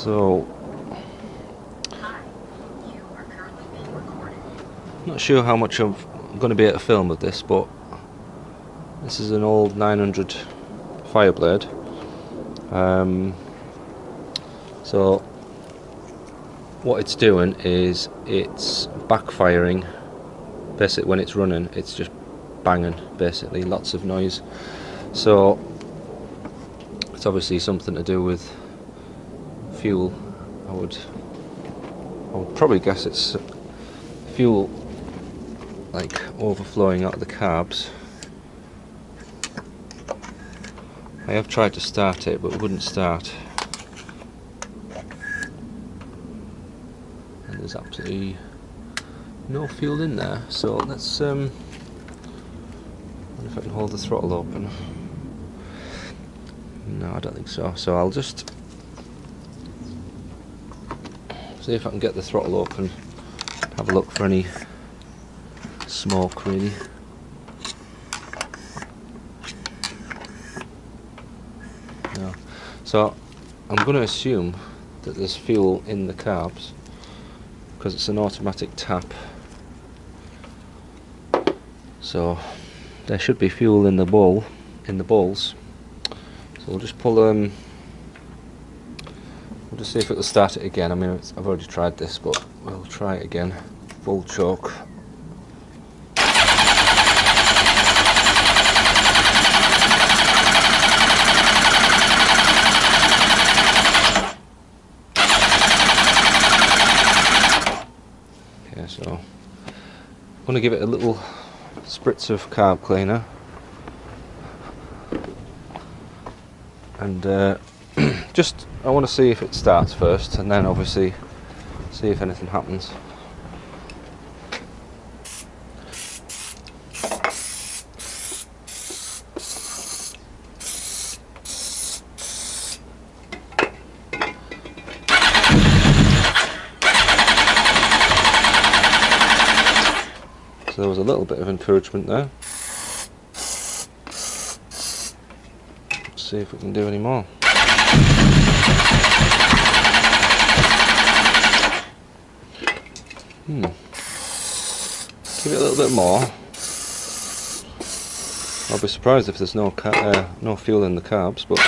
So, not sure how much I'm going to be able to film of this, but this is an old 900 Fireblade. So what it's doing is it's backfiring. Basically, when it's running, it's just banging. Basically, lots of noise. So it's obviously something to do with fuel. I would probably guess it's fuel, like overflowing out of the carbs. I have tried to start it, but it wouldn't start. And there's absolutely no fuel in there. So let's wonder if I can hold the throttle open. No, I don't think so. So I'll just see if I can get the throttle open. Have a look for any smoke, really. No. So I'm going to assume that there's fuel in the carbs because it's an automatic tap. So there should be fuel in the bowl, in the bowls. So we'll just pull we'll just see if it'll start it again. I mean, I've already tried this, but we'll try it again. Full choke. Okay, so I'm going to give it a little spritz of carb cleaner. And just, I want to see if it starts first, and then obviously see if anything happens. So there was a little bit of encouragement there. See if we can do any more. Give it a little bit more. I'll be surprised if there's no fuel in the carbs, but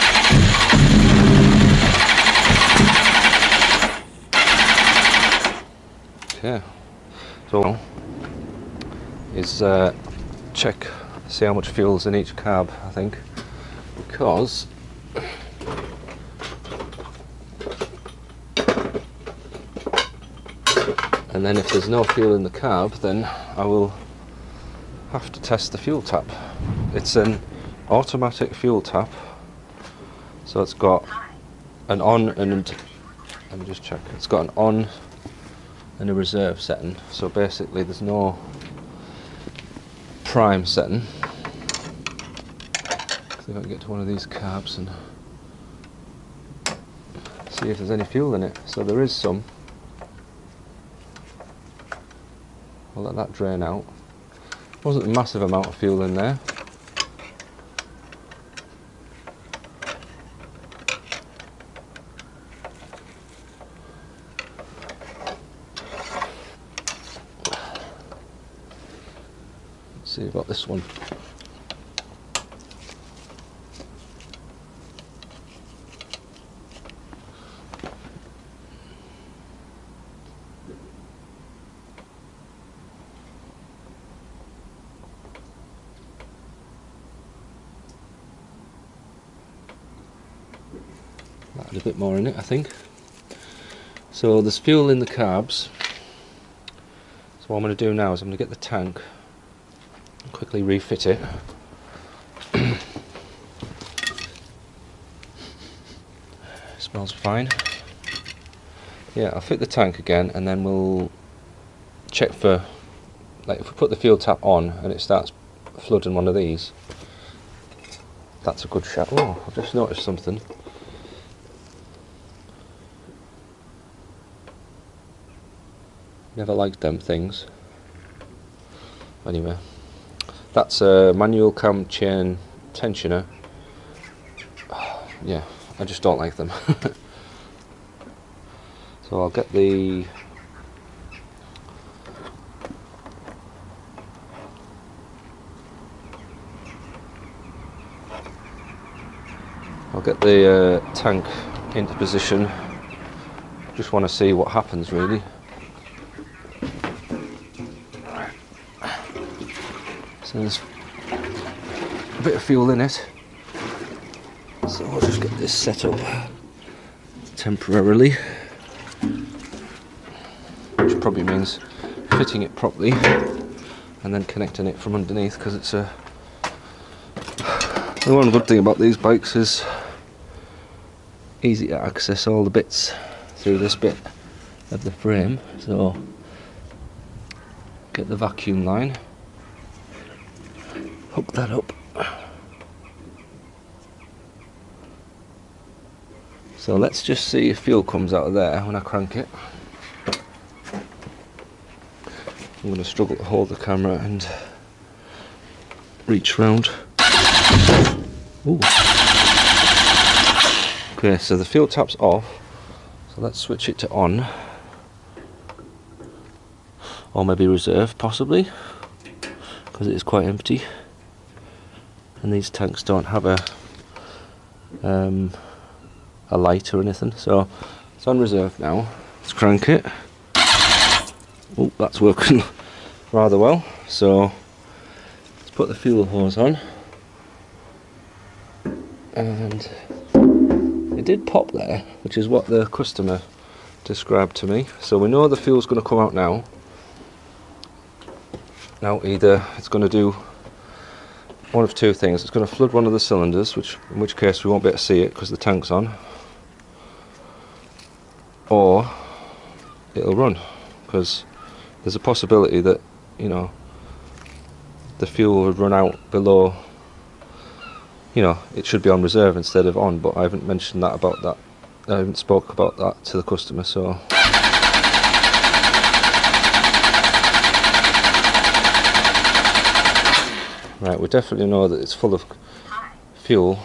okay. So is check, see how much fuel's in each carb, I think. Because and then if there's no fuel in the carb, then I will have to test the fuel tap. It's an automatic fuel tap, so it's got an on and let me just check. It's got an on and a reserve setting. So basically, there's no prime setting. See if I can get to one of these carbs and see if there's any fuel in it. So there is some. I'll let that drain out. Wasn't a massive amount of fuel in there. Let's see about this one. A bit more in it, I think. So there's fuel in the carbs. So what I'm going to do now is I'm going to get the tank and quickly refit it. Smells fine. Yeah, I'll fit the tank again, and then we'll check for, like, if we put the fuel tap on and it starts flooding one of these, that's a good shot. Oh, I've just noticed something. Never liked them things. Anyway, that's a manual cam chain tensioner. Yeah, I just don't like them. So I'll get the tank into position. Just want to see what happens really. So there's a bit of fuel in it. So I'll just get this set up temporarily, which probably means fitting it properly and then connecting it from underneath, because it's the one good thing about these bikes is easy to access all the bits through this bit of the frame. So get the vacuum line, hook that up. So let's just see if fuel comes out of there when I crank it. I'm going to struggle to hold the camera and reach round. Ooh. Okay, so the fuel tap's off. So let's switch it to on. Or maybe reserve, possibly, because it is quite empty. And these tanks don't have a light or anything, so it's on reserve now. Let's crank it. Oh, that's working rather well. So let's put the fuel hose on, and it did pop there, which is what the customer described to me. So we know the fuel's going to come out now. Now either it's going to do one of two things. It's going to flood one of the cylinders, in which case we won't be able to see it because the tank's on, or it'll run, because there's a possibility that, you know, the fuel would run out below, you know, it should be on reserve instead of on, but I haven't mentioned that about that. I haven't spoke about that to the customer, so right, we definitely know that it's full of fuel.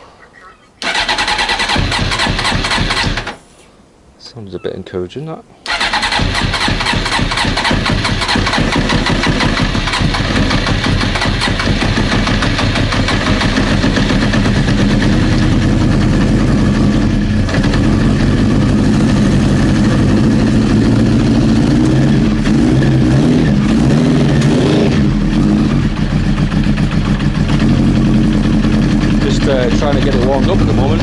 Sounds a bit encouraging, that. Just trying to get it warmed up at the moment.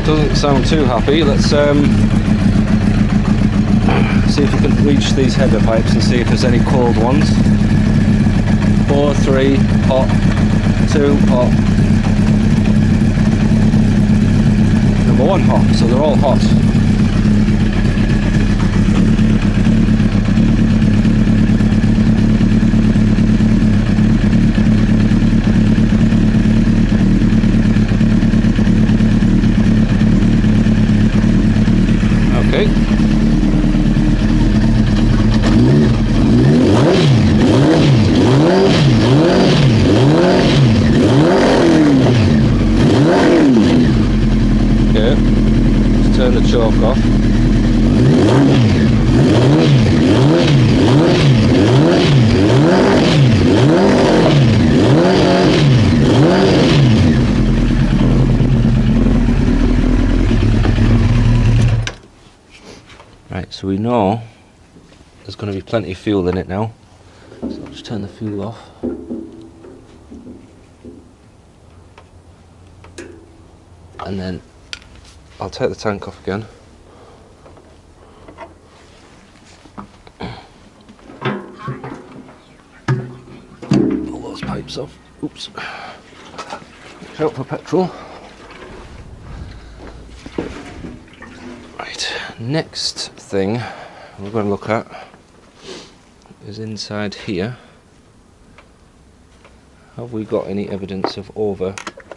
Doesn't sound too happy. Let's see if we can reach these header pipes and see if there's any cold ones. 4, 3, hot, 2, hot. Number 1 hot, so they're all hot. Okay. Okay, let's turn the choke off. Right, so we know there's going to be plenty of fuel in it now. So I'll just turn the fuel off. And then I'll take the tank off again. Pull those pipes off. Oops. Watch out for petrol. Right, next thing we're going to look at is inside here. Have we got any evidence of overfueling?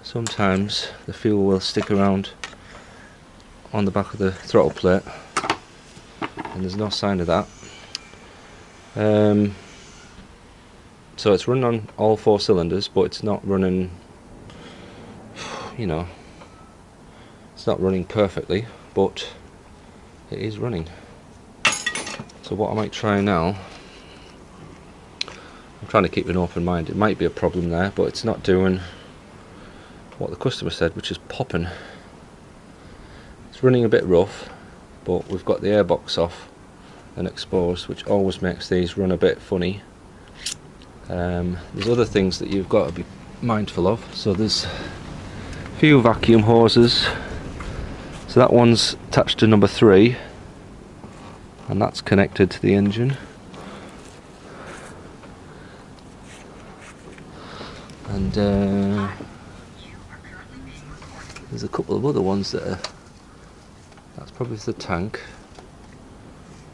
Sometimes the fuel will stick around on the back of the throttle plate, and there's no sign of that. So it's running on all 4 cylinders, but it's not running, you know, it's not running perfectly, but it is running. So what I might try now, I'm trying to keep an open mind. It might be a problem there, but it's not doing what the customer said, which is popping. It's running a bit rough, but we've got the airbox off and exposed, which always makes these run a bit funny. There's other things that you've got to be mindful of. So there's a few vacuum hoses. So that one's attached to number 3, and that's connected to the engine. And there's a couple of other ones that are, that's probably the tank.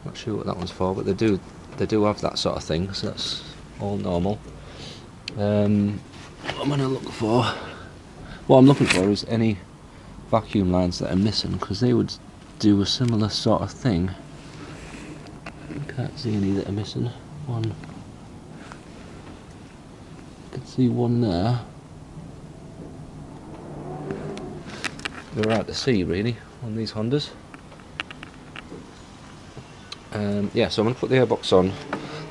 Not sure what that one's for, but they do have that sort of thing, so that's all normal. What I'm gonna look for, what I'm looking for is any vacuum lines that are missing, because they would do a similar sort of thing. Can't see any that are missing. One, I can see one there. They're out to sea really on these Hondas. Yeah, so I'm going to put the airbox on,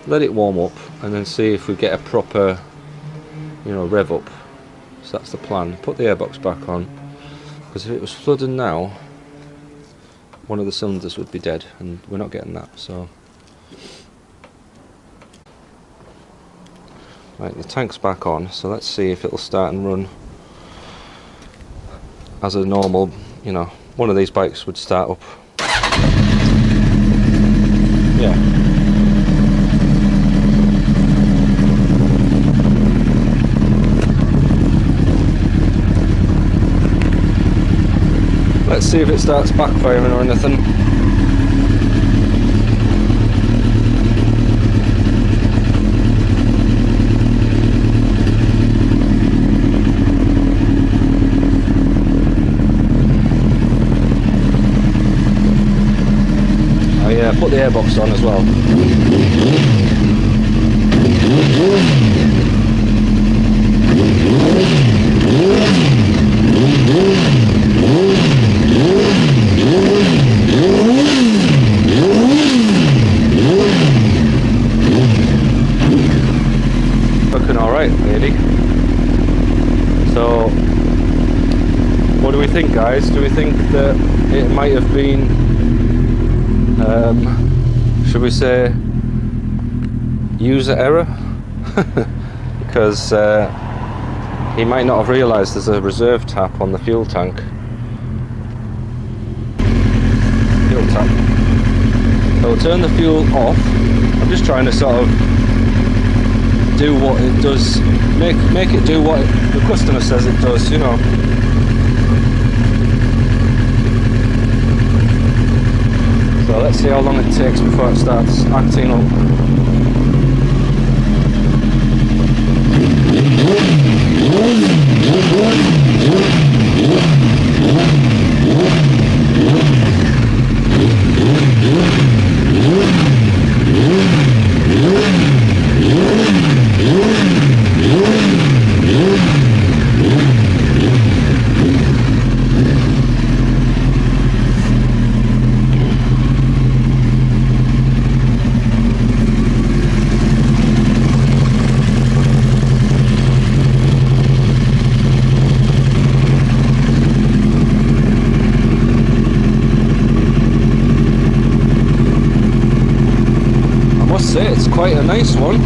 let it warm up, and then see if we get a proper, you know, rev up. So that's the plan. Put the airbox back on, because if it was flooding now, one of the cylinders would be dead, and we're not getting that. So, right, the tank's back on. So let's see if it'll start and run as a normal, you know, one of these bikes would start up. Yeah. Let's see if it starts backfiring or anything. Put the airbox on as well. Looking alright, really. So, what do we think, guys? Do we think that it might have been, should we say, user error? Because he might not have realised there's a reserve tap on the fuel tank. Fuel tap. So we'll turn the fuel off. I'm just trying to sort of do what it does, make it do what the customer says it does, you know. So let's see how long it takes before it starts acting up. It's quite a nice one.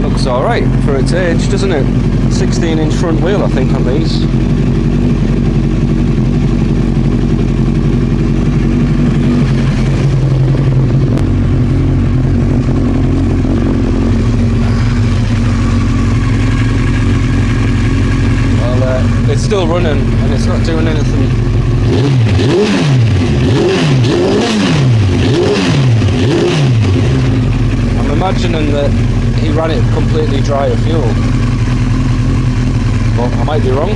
Looks alright for its age, doesn't it? 16-inch front wheel, I think, on these. It's still running and it's not doing anything. imagining that he ran it completely dry of fuel, but I might be wrong.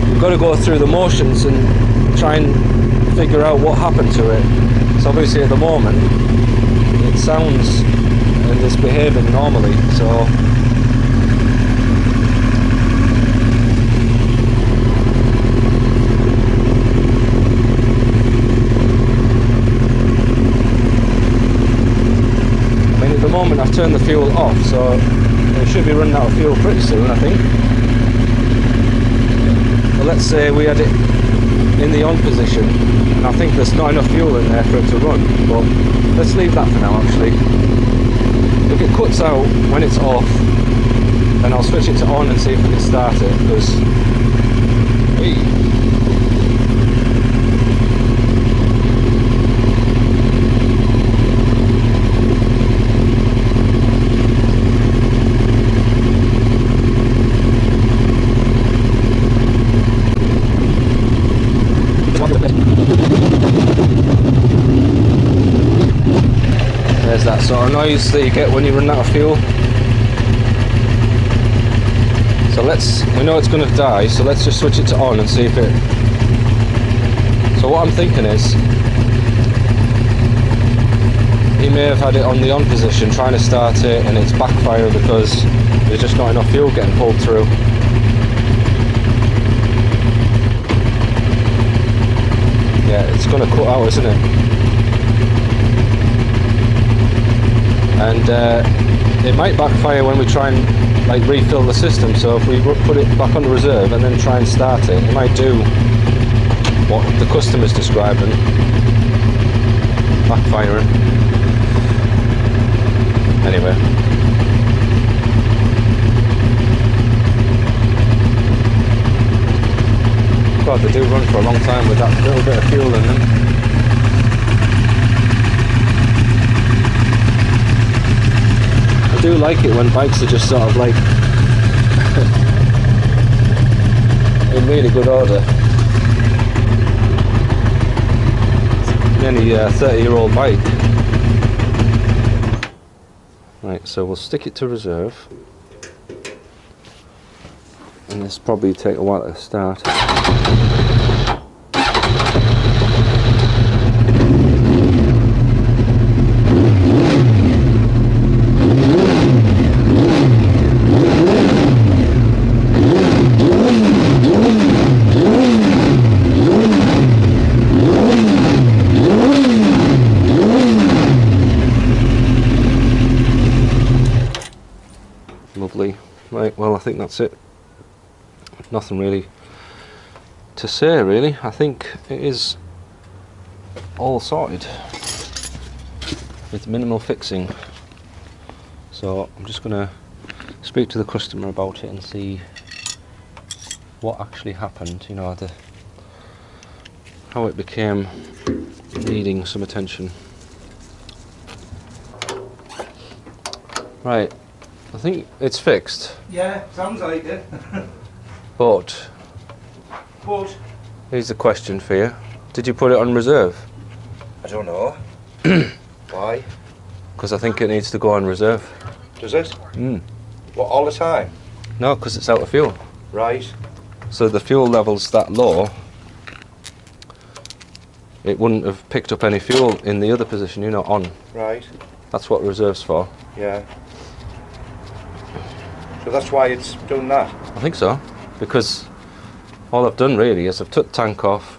We've got to go through the motions and try and figure out what happened to it. So obviously at the moment it sounds and it's behaving normally, so at the moment I've turned the fuel off, so it should be running out of fuel pretty soon, I think. But let's say we had it in the on position, and I think there's not enough fuel in there for it to run, but let's leave that for now actually. If it cuts out when it's off, then I'll switch it to on and see if we can start it, because there's that sort of noise that you get when you run out of fuel. So we know it's going to die, so let's just switch it to on and see if it... So what I'm thinking is, he may have had it on the on position trying to start it, and it's backfiring because there's just not enough fuel getting pulled through. Yeah, it's going to cut out, isn't it? And it might backfire when we try and like refill the system. So if we put it back on reserve and then try and start it, it might do what the customer's describing, backfiring. Anyway, God, they do run for a long time with that little bit of fuel in them. I do like it when bikes are just sort of like in really good order. Nearly a 30-year-old bike. Right, so we'll stick it to reserve, and this probably take a while to start. Lovely. Right, well I think that's it. Nothing really to say really. I think it is all sorted with minimal fixing. So I'm just going to speak to the customer about it and see what actually happened, you know, how it became needing some attention. Right. I think it's fixed. Yeah, sounds like it. But here's a question for you. Did you put it on reserve? I don't know. Why? Because I think it needs to go on reserve. Does it? What, all the time? No, because it's out of fuel. Right. So the fuel level's that low, it wouldn't have picked up any fuel in the other position, you know, on. Right. That's what reserve's for. Yeah. So that's why it's done that? I think so, because all I've done really is I've took the tank off,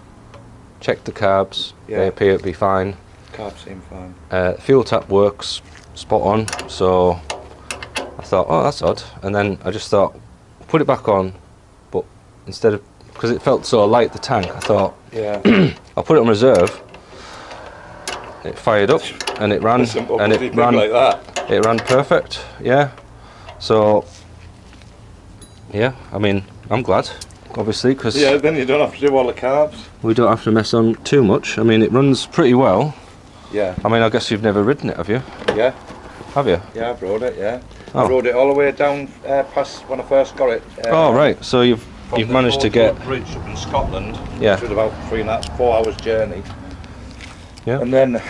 checked the carbs, they appear to be fine. Carbs seem fine. Fuel tap works spot on, so I thought, oh that's odd, and then I just thought, put it back on, but instead of, because it felt so light, the tank, I thought, I'll put it on reserve. It fired up and it ran, and it ran like that. It ran perfect, yeah. So yeah, I mean, I'm glad, obviously, because then you don't have to do all the carbs. We don't have to mess on too much. I mean, it runs pretty well. Yeah. I mean, I guess you've never ridden it, have you? Yeah. Have you? Yeah, I've rode it. Yeah. Oh. I rode it all the way down past when I first got it. Oh right, so you've managed to get bridge up in Scotland. Yeah. Which was about 4 hours journey. Yeah. And then,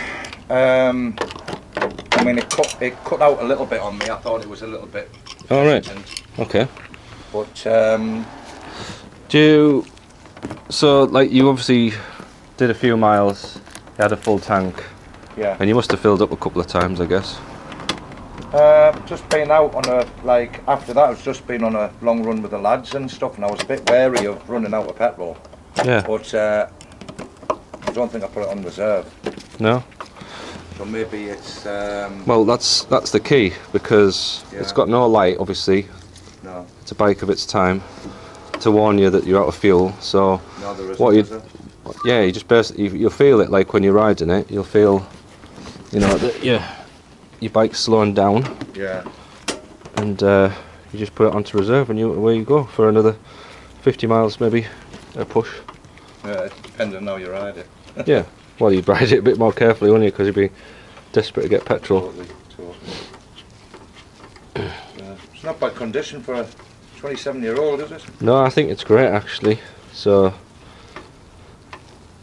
I mean, it cut out a little bit on me. I thought it was a little bit. All right. hesitant, Okay. But Do you, so like you obviously did a few miles, you had a full tank, yeah. and you must have filled up a couple of times, I guess. Just been out on a, like, after that, I've just been on a long run with the lads and stuff, and I was a bit wary of running out of petrol. Yeah. But I don't think I put it on reserve. No. So maybe it's. Well, that's the key, because Yeah. it's got no light, obviously. No. It's a bike of its time to warn you that you're out of fuel. So No, there isn't. what you, Is there? yeah, you just basically you'll feel it like when you're riding it. You'll feel, you know, that your bike's slowing down, Yeah. and you just put it onto reserve, and away you go for another 50 miles, maybe a push. Yeah, it depends on how you ride it. Yeah. Well, you'd ride it a bit more carefully, wouldn't you? Because you'd be desperate to get petrol. Totally. It's not bad condition for a 27-year-old, is it? No, I think it's great actually. So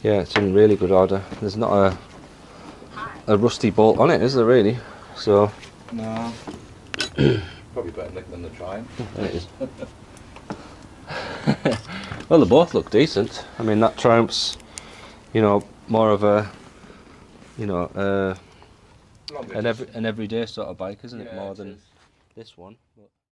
yeah, it's in really good order. There's not a rusty bolt on it, is there really? So No. Probably better nick than the Triumph. it is. Well, they both look decent. I mean, that Triumph's, you know, more of a, you know, an everyday sort of bike, isn't it? Yeah, More it than is. this one. But